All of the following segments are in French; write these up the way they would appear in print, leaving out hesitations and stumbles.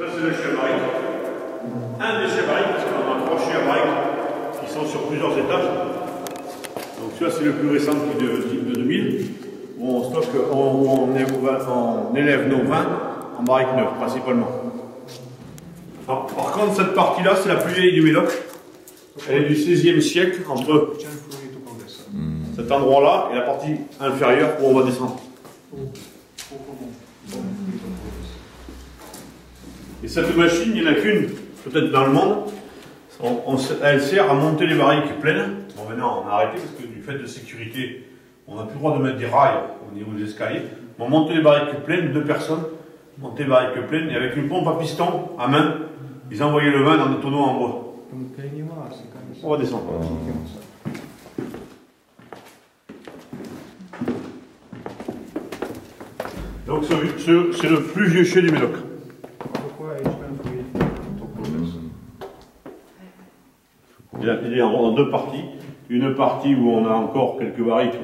ça c'est le chien barrique. Un des chiens barriques, parce qu'on a 3 chiens barriques qui sont sur plusieurs étages. Donc celui-là c'est le plus récent qui est de type de 2000, où on stocke, on élève nos vins en barrique neuve principalement. Alors, par contre cette partie-là c'est la plus vieille du Médoc. Elle est du XVIe siècle, entre cet endroit-là et la partie inférieure où on va descendre. Et cette machine, il n'y en a qu'une, peut-être dans le monde. Elle sert à monter les barriques pleines. Bon, maintenant, on a arrêté parce que du fait de sécurité, on n'a plus le droit de mettre des rails au niveau des escaliers. On monte les barriques pleines, 2 personnes, monter les barriques pleines, et avec une pompe à piston à main, ils envoyaient le vin dans des tonneaux en bois. On va descendre. Donc, c'est le plus vieux chien du Médoc. Il est en 2 parties. Une partie où on a encore quelques barriques,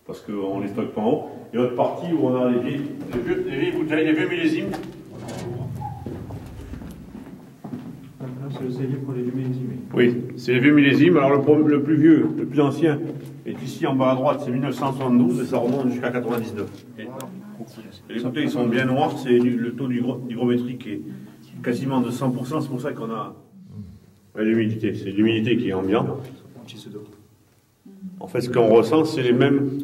parce qu'on les stocke pas en haut, et l'autre partie où on a les vieilles bouteilles, les vieux millésimes. C'est le cellier pour les vieux millésimes. Oui, c'est les vieux millésimes. Alors le plus vieux, le plus ancien, est ici en bas à droite, c'est 1972, et ça remonte jusqu'à 99. Et les bouteilles sont bien noires, c'est le taux d'hygrométrique est quasiment de 100%, c'est pour ça qu'on a l'humidité. C'est l'humidité qui est ambiante. En fait, ce qu'on ressent, c'est les mêmes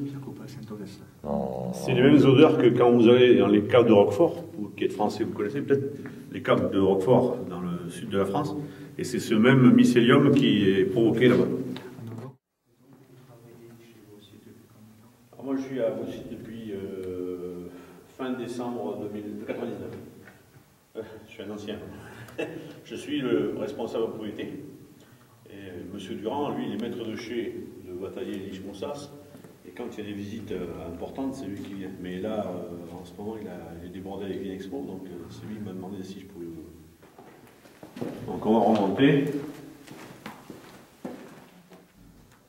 odeurs que quand vous allez dans les caves de Roquefort. Vous qui êtes français, vous connaissez peut-être les caves de Roquefort dans le sud de la France. Et c'est ce même mycélium qui est provoqué là-bas. Moi, je suis à vos sites depuis fin décembre 1999. Je suis un ancien. Je suis le responsable propriété. Et M. Durand, lui, il est maître de chez de Bataillé Lich-Moussas. Et quand il y a des visites importantes, c'est lui qui vient. Mais là, en ce moment, il est débordé avec Vinexpo, donc c'est lui qui m'a demandé si je pouvais. Donc on va remonter.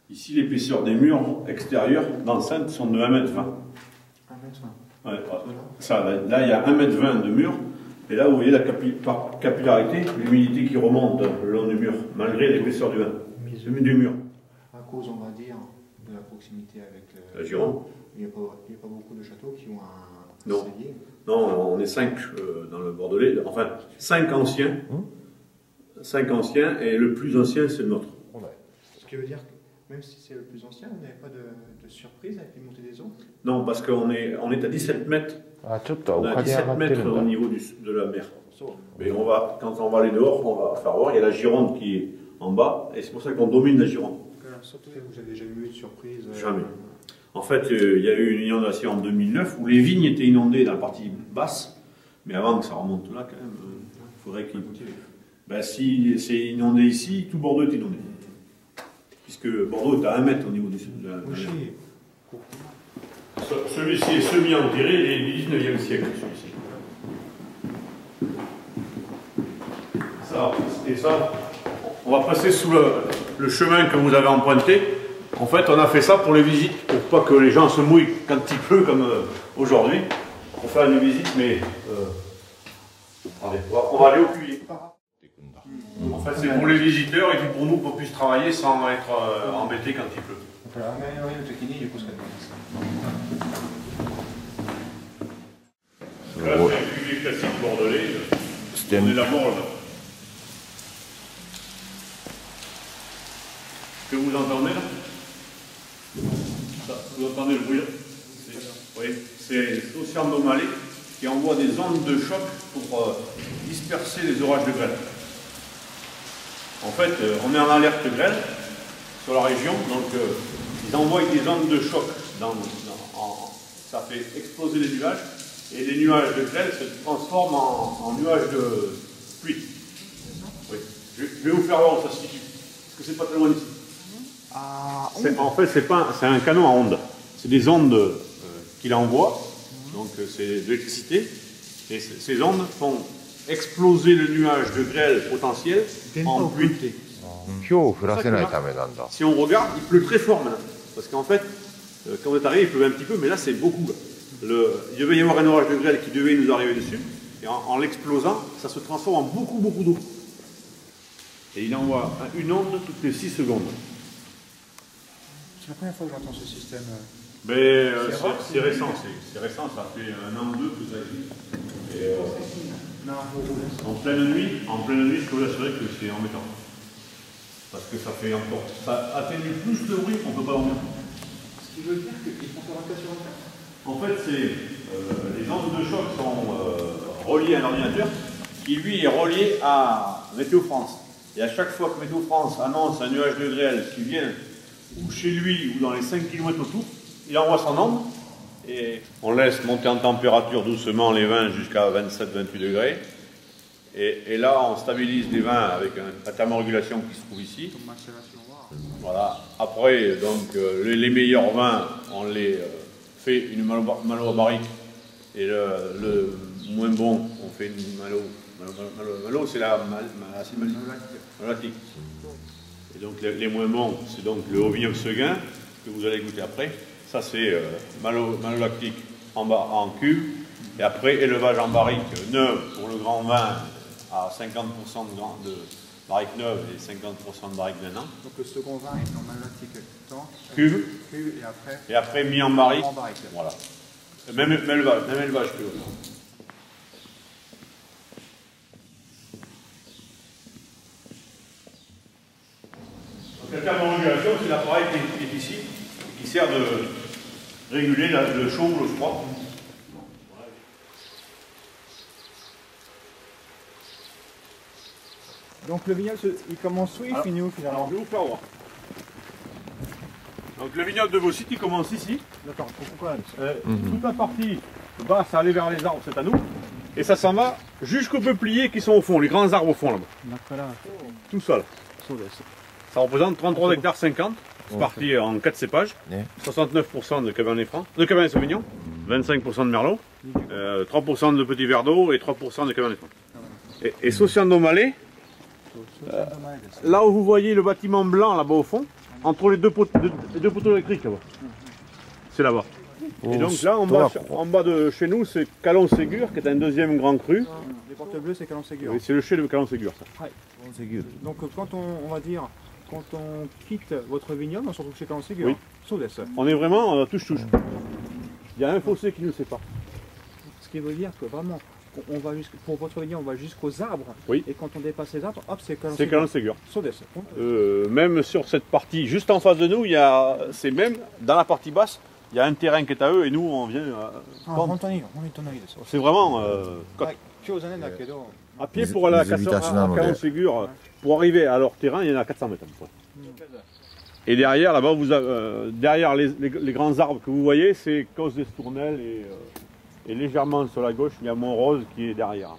Ici, l'épaisseur des murs extérieurs d'enceinte sont de 1,20 m. 1,20 m. Ouais, ça, là, il y a 1,20 m de mur. Et là, vous voyez la capillarité, l'humidité qui remonte le long du mur, malgré l'épaisseur du mur. À cause, on va dire, de la proximité avec la Gironde. Il n'y a pas beaucoup de châteaux qui ont un non. cellier. Non, on est 5 dans le Bordelais. Enfin, 5 anciens. 5 anciens, et le plus ancien, c'est le nôtre. Ouais. Ce qui veut dire que même si c'est le plus ancien, vous n'avez pas de surprise avec les montées des eaux? Non, parce qu'on est à 17 mètres. On a 17 mètres au niveau de la mer. Mais quand on va aller dehors, on va faire voir. Il y a la Gironde qui est en bas, et c'est pour ça qu'on domine la Gironde. Surtout que vous n'avez jamais eu de surprise. Jamais. En fait, il y a eu une inondation en 2009 où les vignes étaient inondées dans la partie basse, mais avant que ça remonte là, quand même, il faudrait qu'il. Ben, si c'est inondé ici, tout Bordeaux est inondé. Puisque Bordeaux est à 1 mètre au niveau de la mer. Celui-ci est semi-enterré, il est du 19e siècle, celui-ci. Ça, on va passer sous le chemin que vous avez emprunté. En fait, on a fait ça pour les visites, pour pas que les gens se mouillent quand il pleut, comme aujourd'hui. On fait une visite, mais on va aller au puits. En fait, c'est pour les visiteurs et puis pour nous, qu'on puisse travailler sans être embêtés quand il pleut. Là, c'est un puits classique bordelais. On est la Morle. Que vous entendez là? Vous entendez le bruit là? Oui, c'est l'océan d'Omalé qui envoie des ondes de choc pour disperser les orages de grêle. En fait, on est en alerte grêle sur la région, donc ils envoient des ondes de choc. Ça fait exploser les nuages, et les nuages de grêle se transforment en nuages de pluie. Oui. Je vais vous faire voir où ça se situe, parce que c'est pas très loin d'ici. En fait, c'est un canon à ondes. C'est des ondes qu'il envoie, donc c'est de l'électricité, et ces ondes font exploser le nuage de grêle potentiel en pluie. Si on regarde, il pleut très fort maintenant. Parce qu'en fait, quand on est arrivé, il pleuvait un petit peu, mais là c'est beaucoup. Il devait y avoir un orage de grêle qui devait nous arriver dessus. et en l'explosant, ça se transforme en beaucoup d'eau. Et il envoie une onde toutes les 6 secondes. C'est la première fois que j'entends ce système. Mais c'est récent, c'est récent, ça fait 1 an ou 2 que ça existe. Et, en pleine nuit, je peux vous assurer que c'est embêtant. Parce que ça fait encore. Ça atténue plus le bruit qu'on ne peut pas dormir. Ce qui veut dire qu'ils font fabrication en fait. En fait, les ondes de choc sont reliées à un ordinateur qui lui est relié à Météo France. Et à chaque fois que Météo France annonce un nuage de grêle qui vient ou chez lui ou dans les 5 km autour, il envoie son onde et on laisse monter en température doucement les vins jusqu'à 27-28 degrés. Et là, on stabilise les vins avec la thermorégulation qui se trouve ici. Voilà. Après, donc, les meilleurs vins, on les fait une malo barrique. Et le moins bon, on fait une malo. Malo, c'est la acide malolactique. Et donc, les moins bons, c'est donc le Haut-Vignoble Seguin, que vous allez goûter après. Ça, c'est malolactique en cube. Et après, élevage en barrique neuve pour le grand vin à 50% de barrique neuve et 50% de barrique d'un an. Donc le second vin est en malolactique cube et après mis en barrique. barrique. Voilà. Même élevage que l'autre. Donc la thermorégulation, c'est l'appareil qui est ici, qui sert de réguler le chaud ou le froid. Donc le vignoble, il commence où, il finit où finalement? Je vais vous faire voir. Donc le vignoble de vos sites, il commence ici. D'accord, pourquoi Toute la partie basse à aller vers les arbres, c'est à nous. Et ça s'en va jusqu'aux peupliers qui sont au fond, les grands arbres au fond là-bas. D'accord, là. Tout seul. Ça représente 33 hectares 50. C'est parti en 4 cépages. 69% de Cabernet Franc, de Cabernet Sauvignon, 25% de Merlot, 3% de Petit Verdot et 3% de Cabernet Franc. Et Sauciando Malais, là où vous voyez le bâtiment blanc là-bas au fond, entre les deux poteaux électriques là-bas. C'est là-bas. Et donc là, en bas de chez nous, c'est Calon-Ségur, qui est un deuxième grand cru. Les portes bleues, c'est Calon-Ségur. Oui, c'est le chai de Calon-Ségur, ça. Ouais. Donc quand on va dire, quand on quitte votre vignoble, on se retrouve chez Calon-Ségur. Oui. On est vraiment touche-touche. Il y a un fossé qui nous sépare. Ce qui veut dire que vraiment, on va pour votre vignoble, on va jusqu'aux arbres. Oui. Et quand on dépasse les arbres, hop, c'est Calon-Ségur. C'est Calon-Ségur. Sodès. Même sur cette partie, juste en face de nous, c'est même dans la partie basse, il y a un terrain qui est à eux et nous on vient. C'est vraiment à pied pour aller à Calon-Ségur, pour arriver à leur terrain, il y en a 400 mètres à peu près. Et derrière, là-bas, derrière les grands arbres que vous voyez, c'est Causse des Tournelles et légèrement sur la gauche, il y a Montrose qui est derrière.